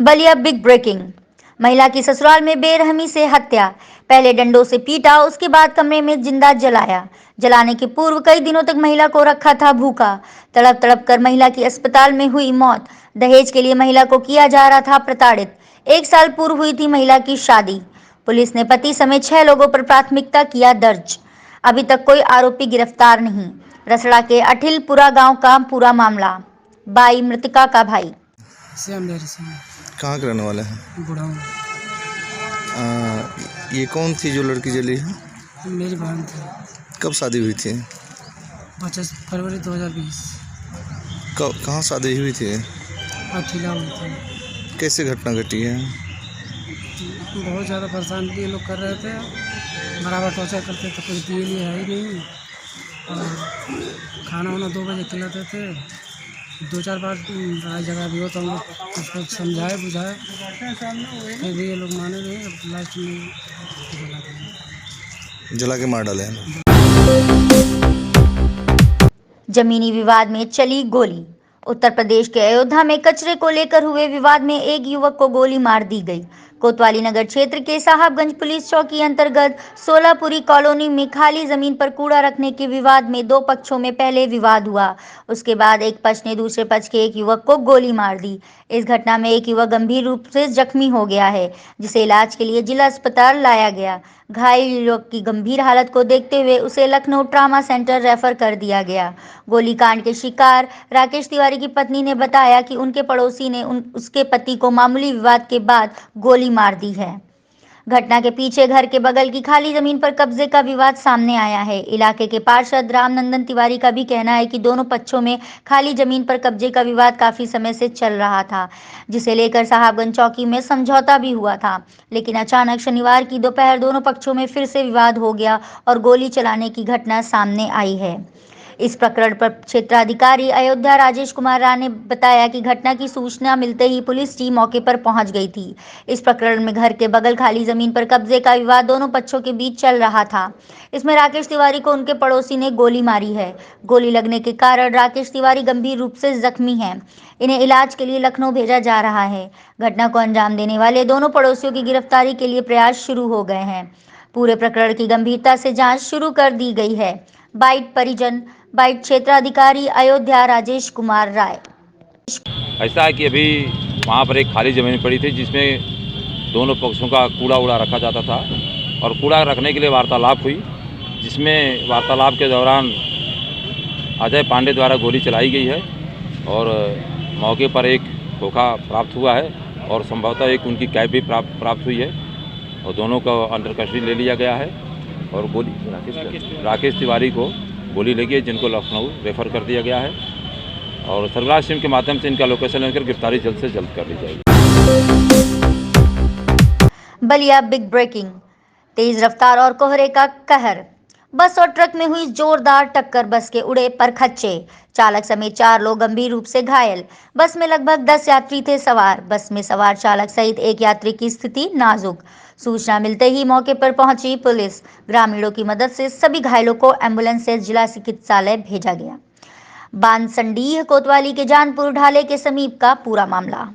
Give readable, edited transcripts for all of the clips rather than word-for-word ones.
Ballia big breaking. महिला की ससुराल में बेरहमी से हत्या। पहले डंडों से पीटा, उसके बाद कमरे में जिंदा जलाया। जलाने के पूर्व कई दिनों तक महिला को रखा था भूखा। तड़प तड़प कर महिला की अस्पताल में हुई मौत। दहेज के लिए महिला को किया जा रहा था प्रताड़ित। 1 साल पूर्व हुई थी महिला की शादी। पुलिस ने पति समेत 6 लोगों पर प्राथमिकता किया दर्ज। अभी तक कोई आरोपी गिरफ्तार नहीं। रसड़ा के अठिलपुरा गांव का पूरा मामला। बाई मृतका का भाई। कहाँ के रहने वाले हैं? बुढ़ाऊँ। ये कौन थी जो लड़की जली है? मेरी बहन थी। कब शादी हुई थी? 25 फरवरी 2020। कहाँ शादी हुई थी? अठीला हुई थी। कैसे घटना घटी है? बहुत ज़्यादा परेशान ये लोग कर रहे थे, बराबर टॉर्चर करते थे, कुछ दिए लिए है ही नहीं। और खाना वाना 2 बजे खिलाते थे। 2-4 बार लड़ाई झगड़ा भी हो तो हम लोग उसको समझाए बुझाए, फिर भी ये लोग माने नहीं। अब लास्ट में जला के मार डाले हैं। जमीनी विवाद में चली गोली। उत्तर प्रदेश के अयोध्या में कचरे को लेकर हुए विवाद में एक युवक को गोली मार दी गई। कोतवाली नगर क्षेत्र के साहबगंज पुलिस चौकी अंतर्गत सोलापुरी कॉलोनी में खाली जमीन पर कूड़ा रखने के विवाद में 2 पक्षों में पहले विवाद हुआ। उसके बाद एक पक्ष ने दूसरे पक्ष के एक युवक को गोली मार दी। इस घटना में एक युवक गंभीर रूप से जख्मी हो गया है, जिसे इलाज के लिए जिला अस्पताल लाया गया। घायल युवक की गंभीर हालत को देखते हुए उसे लखनऊ ट्रामा सेंटर रेफर कर दिया गया। गोलीकांड के शिकार राकेश तिवारी की पत्नी ने बताया कि उनके पड़ोसी ने उसके पति को मामूली विवाद के बाद गोली मार दी है। घटना के पीछे घर के बगल की खाली जमीन पर कब्जे का विवाद सामने आया है। इलाके के पार्षद रामनंदन तिवारी का भी कहना है कि दोनों पक्षों में खाली जमीन पर कब्जे का विवाद काफी समय से चल रहा था, जिसे लेकर साहबगंज चौकी में समझौता भी हुआ था। लेकिन अचानक शनिवार की दोपहर दोनों पक्षों में फिर से विवाद हो गया और गोली चलाने की घटना सामने आई है। इस प्रकरण पर क्षेत्राधिकारी अयोध्या राजेश कुमार राय ने बताया कि घटना की सूचना मिलते ही पुलिस टीम मौके पर पहुंच गई थी। इस प्रकरण में घर के बगल खाली जमीन पर कब्जे का विवाद दोनों पक्षों के बीच चल रहा था। इसमें राकेश तिवारी को उनके पड़ोसी ने गोली मारी है। गोली लगने के कारण राकेश तिवारी गंभीर रूप से जख्मी हैं। इन्हें इलाज के लिए लखनऊ भेजा जा रहा है। घटना को अंजाम देने वाले दोनों पड़ोसियों की गिरफ्तारी के लिए प्रयास शुरू हो गए हैं। पूरे प्रकरण की गंभीरता से जांच शुरू कर दी गई है। बाइट परिजन, बाइट क्षेत्राधिकारी अयोध्या राजेश कुमार राय। ऐसा है कि अभी वहाँ पर एक खाली ज़मीन पड़ी थी जिसमें दोनों पक्षों का कूड़ा उड़ा रखा जाता था और कूड़ा रखने के लिए वार्तालाप हुई, जिसमें वार्तालाप के दौरान अजय पांडे द्वारा गोली चलाई गई है और मौके पर एक धोखा प्राप्त हुआ है और संभवतः एक उनकी कैब भी प्राप्त हुई है और दोनों को अंडर कस्टडी ले लिया गया है और गोली राकेश तिवारी को गोली लगी है, जिनको लखनऊ रेफर कर दिया गया है और सर्विलांस टीम के माध्यम से इनका लोकेशन लेकर गिरफ्तारी जल्द से जल्द कर ली जाएगी। Ballia big breaking. तेज रफ्तार और कोहरे का कहर। बस और ट्रक में हुई जोरदार टक्कर, बस के उड़े परखच्चे। चालक समेत 4 लोग गंभीर रूप से घायल। बस में लगभग 10 यात्री थे सवार। बस में सवार चालक सहित एक यात्री की स्थिति नाजुक। सूचना मिलते ही मौके पर पहुंची पुलिस। ग्रामीणों की मदद से सभी घायलों को एम्बुलेंस से जिला चिकित्सालय भेजा गया। बांसडीह कोतवाली के जानपुर ढाले के समीप का पूरा मामला।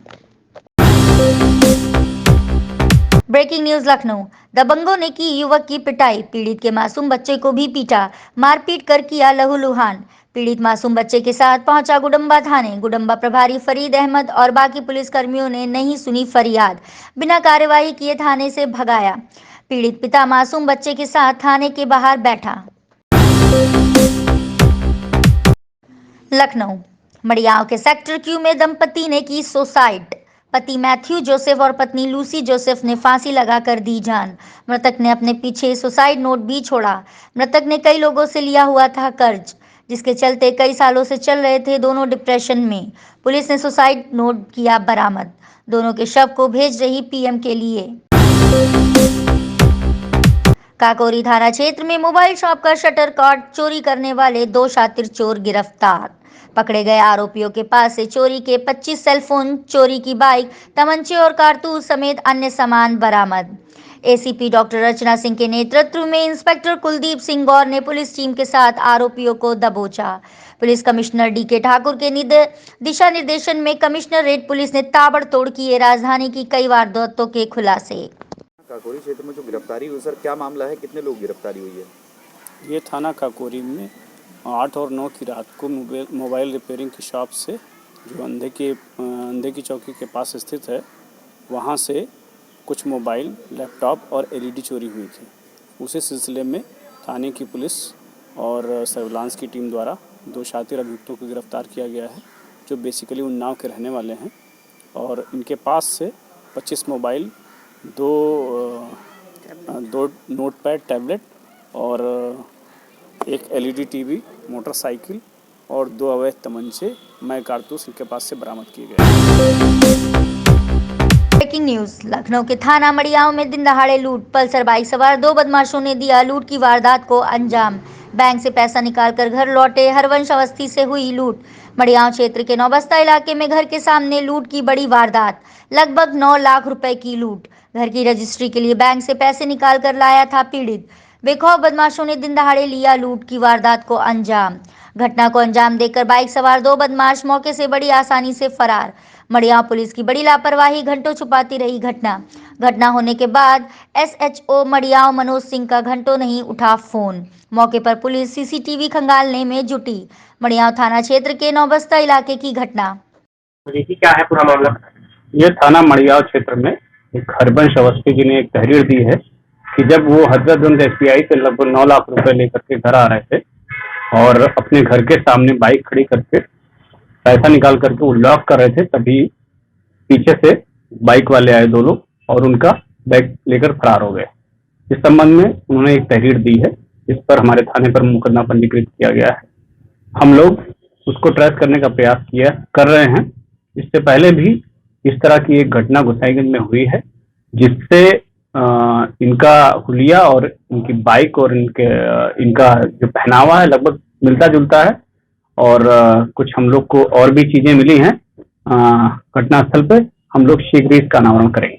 Breaking news Lucknow. दबंगों ने की युवक की पिटाई, पीड़ित के मासूम बच्चे को भी पीटा, मारपीट कर किया लहूलुहान। पीड़ित मासूम बच्चे के साथ पहुंचा गुडम्बा थाने। गुडम्बा प्रभारी फरीद अहमद और बाकी पुलिसकर्मियों ने नहीं सुनी फरियाद, बिना कार्यवाही किए थाने से भगाया। पीड़ित पिता मासूम बच्चे के साथ थाने के बाहर बैठा। लखनऊ मड़ियाव के सेक्टर क्यू में दंपति ने की सुसाइड। पति मैथ्यू जोसेफ और पत्नी लूसी जोसेफ ने फांसी लगाकर दी जान। मृतक ने अपने पीछे सुसाइड नोट भी छोड़ा। मृतक ने कई लोगों से लिया हुआ था कर्ज, जिसके चलते कई सालों से चल रहे थे दोनों डिप्रेशन में। पुलिस ने सुसाइड नोट किया बरामद। दोनों के शव को भेज रही पीएम के लिए। काकोरी थाना क्षेत्र में मोबाइल शॉप का शटर काट चोरी करने वाले 2 शातिर चोर गिरफ्तार। पकड़े गए आरोपियों के पास से चोरी के 25 सेलफोन, चोरी की बाइक, तमंचे और कारतूस समेत अन्य सामान बरामद। एसीपी डॉक्टर रचना सिंह के नेतृत्व में इंस्पेक्टर कुलदीप सिंह गौर ने पुलिस टीम के साथ आरोपियों को दबोचा। Police commissioner DK. ठाकुर के दिशा निर्देशन में कमिश्नर रेड पुलिस ने ताबड़तोड़ किए राजधानी की कई वारदातों के खुलासे। काकोरी क्षेत्र में जो गिरफ्तारी हुई सर, क्या मामला है, कितने लोग गिरफ्तारी हुई है? ये थाना काकोरी में 8 और 9 की रात को मोबाइल रिपेयरिंग की शॉप से जो अंधे की चौकी के पास स्थित है, वहाँ से कुछ मोबाइल, लैपटॉप और एलईडी चोरी हुई थी। उसी सिलसिले में थाने की पुलिस और सर्विलांस की टीम द्वारा 2 शातिर अभियुक्तों को गिरफ्तार किया गया है, जो बेसिकली उन्नाव के रहने वाले हैं। और इनके पास से 25 मोबाइल, 2 नोटपैड टैबलेट और एक एलईडी टीवी, मोटरसाइकिल और 2 अवैध तमंचे, मय कारतूस इनके पास से बरामद किए गए। ब्रेकिंग न्यूज, लखनऊ के थाना मड़ियाओं में दिन दहाड़े लूट। पल्सर बाइक सवार 2 बदमाशों ने दिया लूट की वारदात को अंजाम। बैंक से पैसा निकालकर घर लौटे हरवंश अवस्थी से हुई लूट। मड़ियाओं क्षेत्र के नौबस्ता इलाके में घर के सामने लूट की बड़ी वारदात, लगभग 9 लाख रुपए की लूट। घर की रजिस्ट्री के लिए बैंक से पैसे निकाल कर लाया था पीड़ित। बेखौफ बदमाशों ने दिन दहाड़े लिया लूट की वारदात को अंजाम। घटना को अंजाम देकर बाइक सवार 2 बदमाश मौके से बड़ी आसानी से फरार। मड़ियाओं पुलिस की बड़ी लापरवाही घंटों छुपाती रही घटना होने के बाद एसएचओ मड़ियाओं मनोज सिंह का घंटों नहीं उठा फोन। मौके पर पुलिस सीसीटीवी खंगालने में जुटी। मड़ियाओं थाना क्षेत्र के नौबस्ता इलाके की घटना। देखिए क्या है पूरा मामला। ये थाना मड़ियाओं क्षेत्र में एक हरबंश अवस्थी जी ने एक तहरीर दी है कि जब वो हजरतगंज एसबीआई से लगभग 9 लाख रुपए लेकर के घर आ रहे थे और अपने घर के सामने बाइक खड़ी करके पैसा निकाल करके वो लॉक कर रहे थे, तभी पीछे से बाइक वाले आए 2 लोग और उनका बैग लेकर फरार हो गए। इस संबंध में उन्होंने एक तहरीर दी है, इस पर हमारे थाने पर मुकदमा पंजीकृत किया गया है। हम लोग उसको ट्रेस करने का प्रयास कर रहे हैं। इससे पहले भी इस तरह की एक घटना गोसाईगंज में हुई है, जिससे इनका हुलिया और इनकी बाइक और इनका जो पहनावा है लगभग मिलता जुलता है और कुछ हम लोग को और भी चीजें मिली हैं घटनास्थल पे। हम लोग शीघ्र ही इसका अनावरण करेंगे।